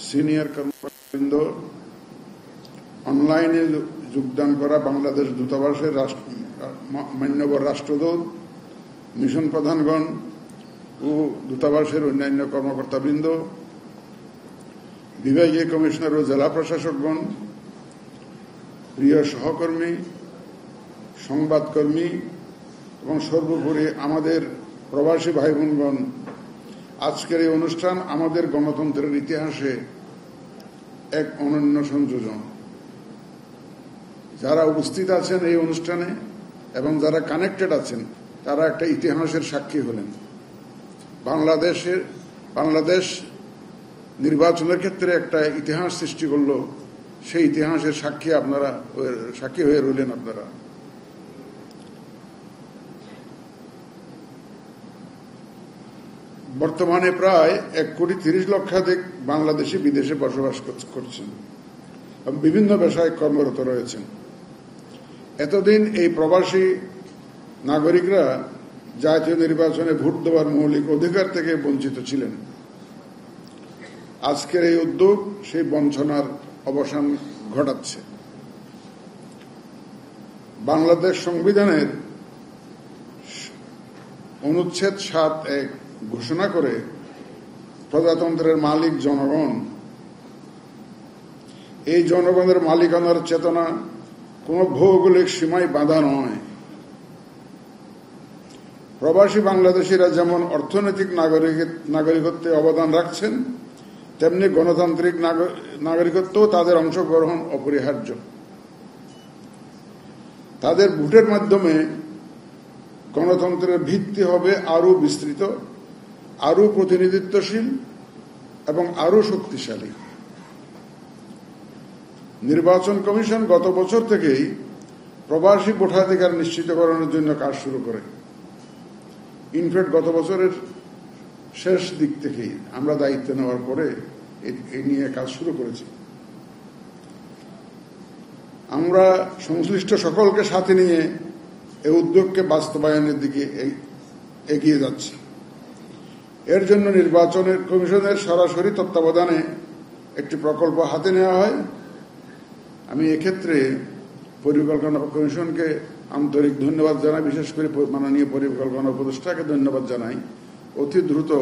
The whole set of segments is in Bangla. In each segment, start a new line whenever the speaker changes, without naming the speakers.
সিনিয়র কর্মকর্তাবৃন্দ, অনলাইনে যোগদান করা বাংলাদেশ দূতাবাসের মান্যবর রাষ্ট্রদূত, মিশন প্রধানগণ ও দূতাবাসের অন্যান্য কর্মকর্তাবৃন্দ, বিভাগীয় কমিশনার ও জেলা প্রশাসকগণ, প্রিয় সহকর্মী, সংবাদকর্মী এবং সর্বোপরি আমাদের প্রবাসী ভাই বোনগণ, আজকের এই অনুষ্ঠান আমাদের গণতন্ত্রের ইতিহাসে এক অনন্য সংযোজন। যারা উপস্থিত আছেন এই অনুষ্ঠানে এবং যারা কানেক্টেড আছেন তারা একটা ইতিহাসের সাক্ষী হলেন। বাংলাদেশ নির্বাচনের ক্ষেত্রে একটা ইতিহাস সৃষ্টি করল, সেই ইতিহাসের সাক্ষী হয়ে রইলেন আপনারা। বর্তমানে প্রায় 1,30,00,000 বাংলাদেশি বিদেশে বসবাস করছেন এবং বিভিন্ন পেশায় কর্মরত রয়েছেন। এতদিন এই প্রবাসী নাগরিকরা জাতীয় নির্বাচনে ভোট দেওয়ার মৌলিক অধিকার থেকে বঞ্চিত ছিলেন। আজকের এই উদ্যোগ সেই বঞ্চনার অবসান ঘটাচ্ছে। বাংলাদেশ সংবিধানের অনুচ্ছেদ 7(1) ঘোষণা করে প্রজাতন্ত্রের মালিক জনগণ। এই জনগণের মালিকানার চেতনা কোন ভৌগোলিক সীমায় বাঁধা নয়। প্রবাসী বাংলাদেশিরা যেমন অর্থনৈতিক নাগরিকত্বে অবদান রাখছেন, তেমনি গণতান্ত্রিক নাগরিকত্বও তাদের অংশগ্রহণ অপরিহার্য। তাদের ভোটের মাধ্যমে গণতন্ত্রের ভিত্তি হবে আরও বিস্তৃত, আরও প্রতিনিধিত্বশীল এবং আরও শক্তিশালী। নির্বাচন কমিশন গত বছর থেকেই প্রবাসী ভোটাধিকার নিশ্চিতকরণের জন্য কাজ শুরু করে। ইনফ্যাক্ট গত বছরের শেষ দিক থেকেই আমরা দায়িত্ব নেওয়ার পরে এই নিয়ে কাজ শুরু করেছি। আমরা সংশ্লিষ্ট সকলকে সাথে নিয়ে এই উদ্যোগকে বাস্তবায়নের দিকে এগিয়ে যাচ্ছি। এর জন্য নির্বাচনের কমিশনের সরাসরি তত্ত্বাবধানে একটি প্রকল্প হাতে নেওয়া হয়। আমি এক্ষেত্রে পরিকল্পনা কমিশনকে আন্তরিক ধন্যবাদ জানাই, বিশেষ করে মাননীয় পরিকল্পনা উপদেষ্টাকে ধন্যবাদ জানাই। অতি দ্রুত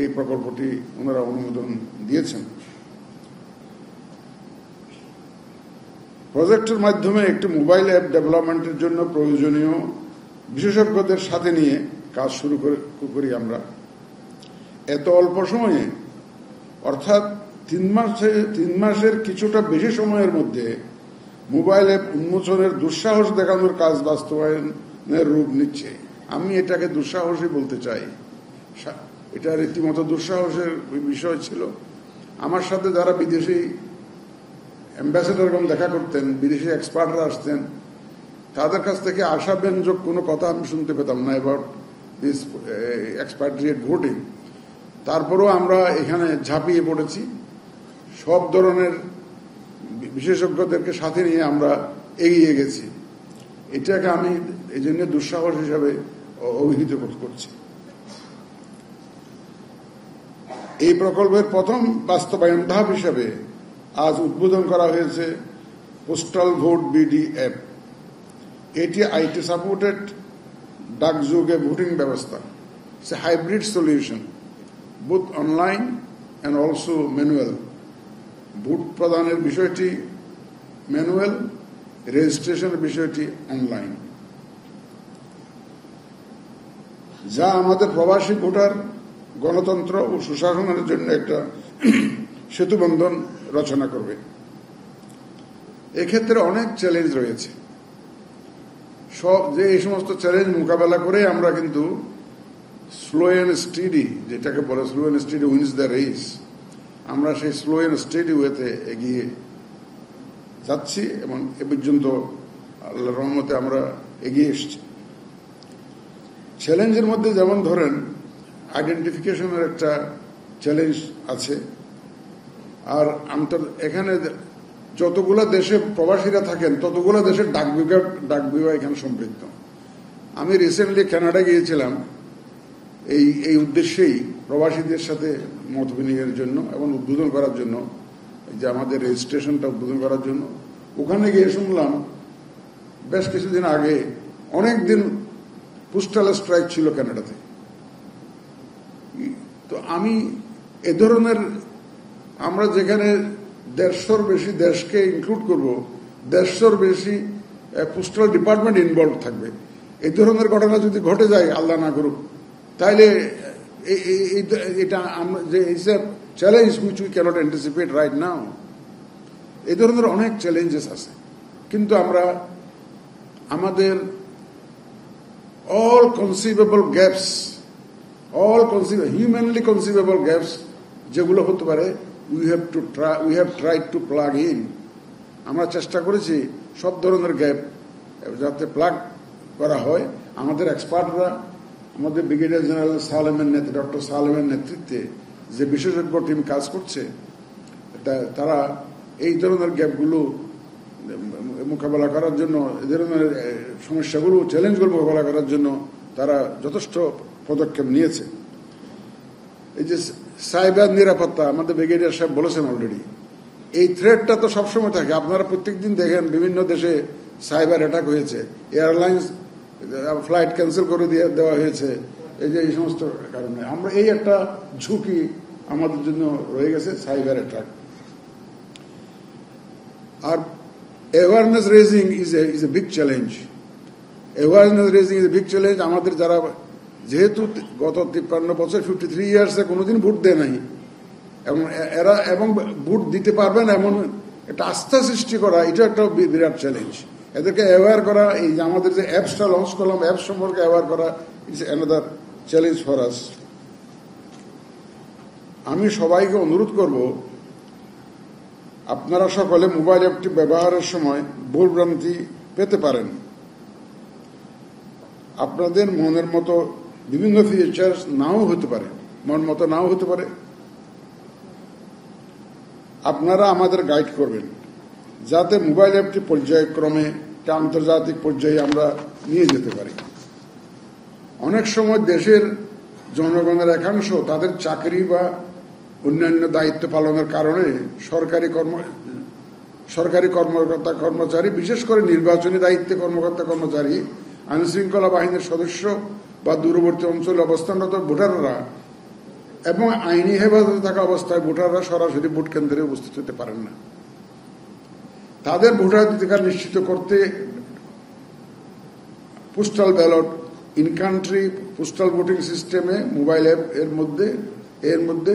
এই প্রকল্পটি ওনারা অনুমোদন দিয়েছেন। প্রজেক্টের মাধ্যমে একটি মোবাইল অ্যাপ ডেভেলপমেন্টের জন্য প্রয়োজনীয় বিশেষজ্ঞদের সাথে নিয়ে কাজ শুরু করি আমরা। এত অল্প সময়ে, অর্থাৎ 3 মাসের কিছুটা বেশি সময়ের মধ্যে মোবাইল অ্যাপ উন্মোচনের দুঃসাহস দেখানোর কাজ বাস্তবায়নের রূপ নিচ্ছে। আমি এটাকে দুঃসাহসই বলতে চাই। এটা রীতিমতো দুঃসাহসের বিষয় ছিল। আমার সাথে যারা বিদেশি অ্যাম্বাসেডারগণ দেখা করতেন, বিদেশি এক্সপার্টরা আসতেন, তাদের কাছ থেকে আশাব্যঞ্জক কোনো কথা আমি শুনতে পেতাম না অ্যাবাউট দিস এক্সপাট্রিয়েট ভোটিং। তারপরেও আমরা এখানে ঝাঁপিয়ে পড়েছি। সব ধরনের বিশেষজ্ঞদেরকে সাথে নিয়ে আমরা এগিয়ে গেছি। এটাকে আমি এই জন্য দুঃসাহস হিসাবে অভিহিত করছি। এই প্রকল্পের প্রথম বাস্তবায়ন ধাপ হিসাবে আজ উদ্বোধন করা হয়েছে পোস্টাল ভোট বিডি অ্যাপ। এটি আইটি সাপোর্টেড ডাকযোগে ভোটিং ব্যবস্থা। It's a hybrid solution, both online and also manual. Vote প্রদানের বিষয়টি ম্যানুয়াল, রেজিস্ট্রেশনের বিষয়টি অনলাইন, যা আমাদের প্রবাসী ভোটার গণতন্ত্র ও সুশাসনের জন্য একটা সেতুবন্ধন রচনা করবে। এক্ষেত্রে অনেক চ্যালেঞ্জ রয়েছে। এই সমস্ত চ্যালেঞ্জ মোকাবেলা করে আমরা কিন্তু স্লো অ্যান্ড স্টেডি, যেটাকে বলে slow and steady wins the race, আমরা সেই স্লো অ্যান্ড স্টেডি ওয়েতে এগিয়ে যাচ্ছি এবং এ পর্যন্ত আল্লাহর রহমতে আমরা এগিয়ে এসেছি। চ্যালেঞ্জের মধ্যে যেমন ধরেন আইডেন্টিফিকেশনের একটা চ্যালেঞ্জ আছে। আর এখানে যতগুলো দেশে প্রবাসীরা থাকেন ততগুলো দেশের ডাক বিভাগ এখানে সম্পৃক্ত। আমি রিসেন্টলি কানাডা গিয়েছিলাম। এই উদ্দেশ্যেই প্রবাসীদের সাথে মত বিনিময়ের জন্য এবং উদ্বোধন করার জন্য, যে আমাদের রেজিস্ট্রেশনটা উদ্বোধন করার জন্য ওখানে গিয়ে শুনলাম বেশ কিছুদিন আগে অনেক দিন পোস্টাল স্ট্রাইক ছিল কানাডাতে। তো আমি এ ধরনের, আমরা যেখানে 150-র বেশি দেশকে ইনক্লুড করব, 150-র বেশি পোস্টাল ডিপার্টমেন্ট ইনভলভ থাকবে, এই ধরনের ঘটনা যদি ঘটে যায়, আল্লাহ না করুক, তাহলে এটা আমরা যে challenge which we can't anticipate right now, এই ধরনের অনেক চ্যালেঞ্জেস আছে। কিন্তু আমরা আমাদের all conceivable gaps, humanly conceivable gaps যেগুলো হতে পারে, we have tried to plug in. আমরা চেষ্টা করেছি সব ধরনের গ্যাপ যাতে প্লাগ করা হয়। আমাদের এক্সপার্টরা, আমাদের ব্রিগেডিয়ার জেনারেল ডক্টর সালেমের নেতৃত্বে যে বিশেষজ্ঞ টিম কাজ করছে, তারা এই ধরনের গ্যাপগুলো মোকাবেলা করার জন্য, এই ধরনের সমস্যাগুলো, চ্যালেঞ্জগুলো মোকাবেলা করার জন্য তারা যথেষ্ট পদক্ষেপ নিয়েছে। এই যে সাইবার নিরাপত্তা, আমাদের ব্রিগেডিয়ার সাহেব বলেছেন অলরেডি, এই থ্রেটটা তো সবসময় থাকে। আপনারা প্রত্যেকদিন দেখেন বিভিন্ন দেশে সাইবার অ্যাটাক হয়েছে, এয়ারলাইন্স ফ্লাইট ক্যান্সেল করে দেওয়া হয়েছে, এই সমস্ত কারণে আমরা এই একটা ঝুঁকি আমাদের জন্য রয়ে গেছে, সাইবার অ্যাটাক। আর awareness raising is a big challenge. Awareness raising is a big challenge. আমাদের যারা যেহেতু গত 53 বছর 53 ইয়ার্সে কোনোদিন ভোট দেয় নাই, এবং ভোট দিতে পারবেন এমন একটা আস্থা সৃষ্টি করা, এটা একটা বিরাট চ্যালেঞ্জ। এদেরকে অ্যাওয়ার করা, এই যে আমাদের যে অ্যাপসটা লঞ্চ করলাম, অ্যাপস সম্পর্কে অ্যাওয়ার করা, it's another challenge for us. আমি সবাইকে অনুরোধ করব, আপনারা সকলে মোবাইল অ্যাপটি ব্যবহারের সময় ভুলভ্রান্তি পেতে পারেন। আপনাদের মনের মতো বিভিন্ন ফিচার্স নাও হতে পারে, মন মতো নাও হতে পারে। আপনারা আমাদের গাইড করবেন যাতে মোবাইল অ্যাপটি পর্যায়ক্রমে আন্তর্জাতিক পর্যায়ে আমরা নিয়ে যেতে পারি। অনেক সময় দেশের জনগণের একাংশ তাদের চাকরি বা অন্যান্য দায়িত্ব পালনের কারণে সরকারি কর্মকর্তা কর্মচারী, বিশেষ করে নির্বাচনী দায়িত্বে কর্মকর্তা কর্মচারী, আইনশৃঙ্খলা বাহিনীর সদস্য বা দূরবর্তী অঞ্চলে অবস্থানরত ভোটাররা এবং আইনি হেফাজতে থাকা অবস্থায় ভোটাররা সরাসরি ভোট কেন্দ্রে উপস্থিত হতে পারেন না। তাদের ভোটাধিকার নিশ্চিত করতে postal ballot, in country postal voting সিস্টেমে মোবাইল অ্যাপ এর মধ্যে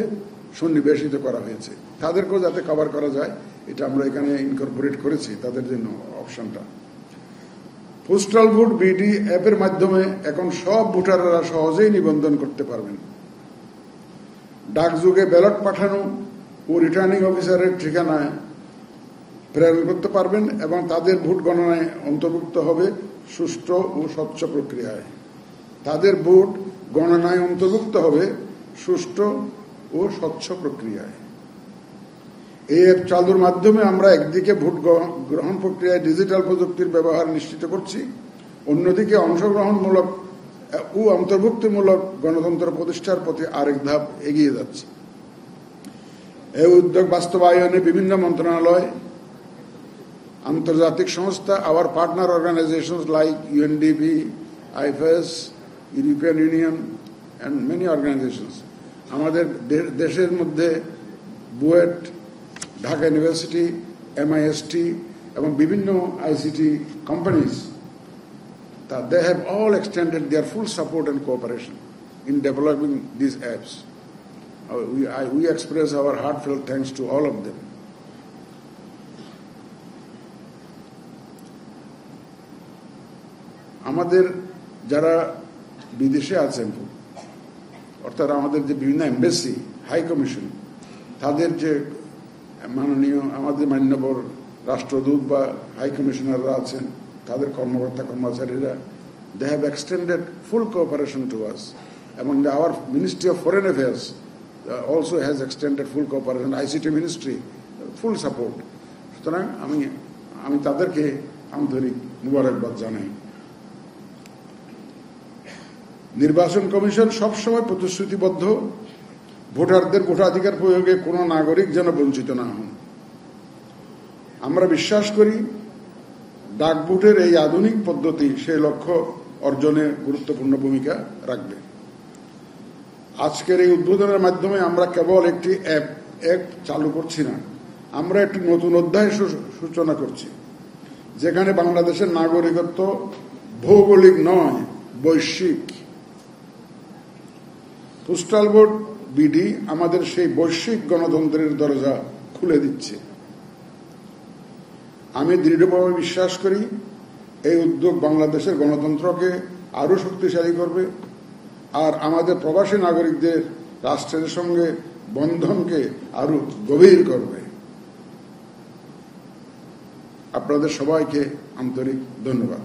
সন্নিবেশিত করা হয়েছে। তাদেরকেও যাতে কভার করা যায়, এটা আমরা এখানে ইনকর্পোরেট করেছি তাদের জন্য অপশনটা। পোস্টাল ভোট বিডি অ্যাপের মাধ্যমে এখন সব ভোটাররা সহজেই নিবন্ধন করতে পারবেন। ডাকযোগে ব্যালট পাঠানো ও রিটার্নিং অফিসারের ঠিকানায় প্রেরণ করতে পারবেন এবং তাদের ভোট গণনায় অন্তর্ভুক্ত হবে সুষ্ঠু ও স্বচ্ছ প্রক্রিয়ায়। তাদের ভোট গণনায় অন্তর্ভুক্ত হবে সুষ্ঠু ও স্বচ্ছ প্রক্রিয়ায়। এই অ্যাপ চালুর মাধ্যমে আমরা একদিকে ভোট গ্রহণ প্রক্রিয়ায় ডিজিটাল প্রযুক্তির ব্যবহার নিশ্চিত করছি, অন্যদিকে অংশগ্রহণমূলক ও অন্তর্ভুক্তিমূলক গণতন্ত্র প্রতিষ্ঠার প্রতি আরেক ধাপ এগিয়ে যাচ্ছে। এই উদ্যোগ বাস্তবায়নে বিভিন্ন মন্ত্রণালয়, আন্তর্জাতিক সংস্থা, our partner organisations like UNDP, IFS, European Union and many organisations, আমাদের দেশের মধ্যে বুয়েট, ঢাকা ইউনিভার্সিটি, MIST এবং বিভিন্ন ICT companies, that they have all extended their full support and cooperation in developing these apps. We express our heartfelt thanks to all of them. আমাদের যারা বিদেশে আছেন, অর্থাৎ আমাদের যে বিভিন্ন এমবেসি, হাই কমিশন, তাদের যে আমাদের মান্যবর রাষ্ট্রদূত বা হাই কমিশনাররা আছেন, তাদের কর্মকর্তা কর্মচারীরা, they have extended full cooperation to us. Among our Ministry of Foreign Affairs also has extended full cooperation, ICT Ministry, full support. সুতরাং আমি তাদেরকে আন্তরিক মুবারকবাদ জানাই। নির্বাচন কমিশন সবসময় প্রতিশ্রুতিবদ্ধ ভোটারদের ভোটাধিকার প্রয়োগে কোনো নাগরিক যেন বঞ্চিত না হন। আমরা বিশ্বাস করি ডাকভোটের এই আধুনিক পদ্ধতি সেই লক্ষ্য অর্জনে গুরুত্বপূর্ণ ভূমিকা রাখবে। আজকের এই উদ্বোধনের মাধ্যমে আমরা কেবল একটি অ্যাপ চালু করছি না, আমরা একটি নতুন অধ্যায় সূচনা করছি, যেখানে বাংলাদেশের নাগরিকত্ব ভৌগোলিক নয়, বৈশ্বিক। পোস্টাল ভোট বিডি আমাদের সেই বৈশ্বিক গণতন্ত্রের দরজা খুলে দিচ্ছে। আমি দৃঢ়ভাবে বিশ্বাস করি এই উদ্যোগ বাংলাদেশের গণতন্ত্রকে আরো শক্তিশালী করবে আর আমাদের প্রবাসী নাগরিকদের রাষ্ট্রের সঙ্গে বন্ধনকে আরো গভীর করবে। আপনাদের সবাইকে আন্তরিক ধন্যবাদ।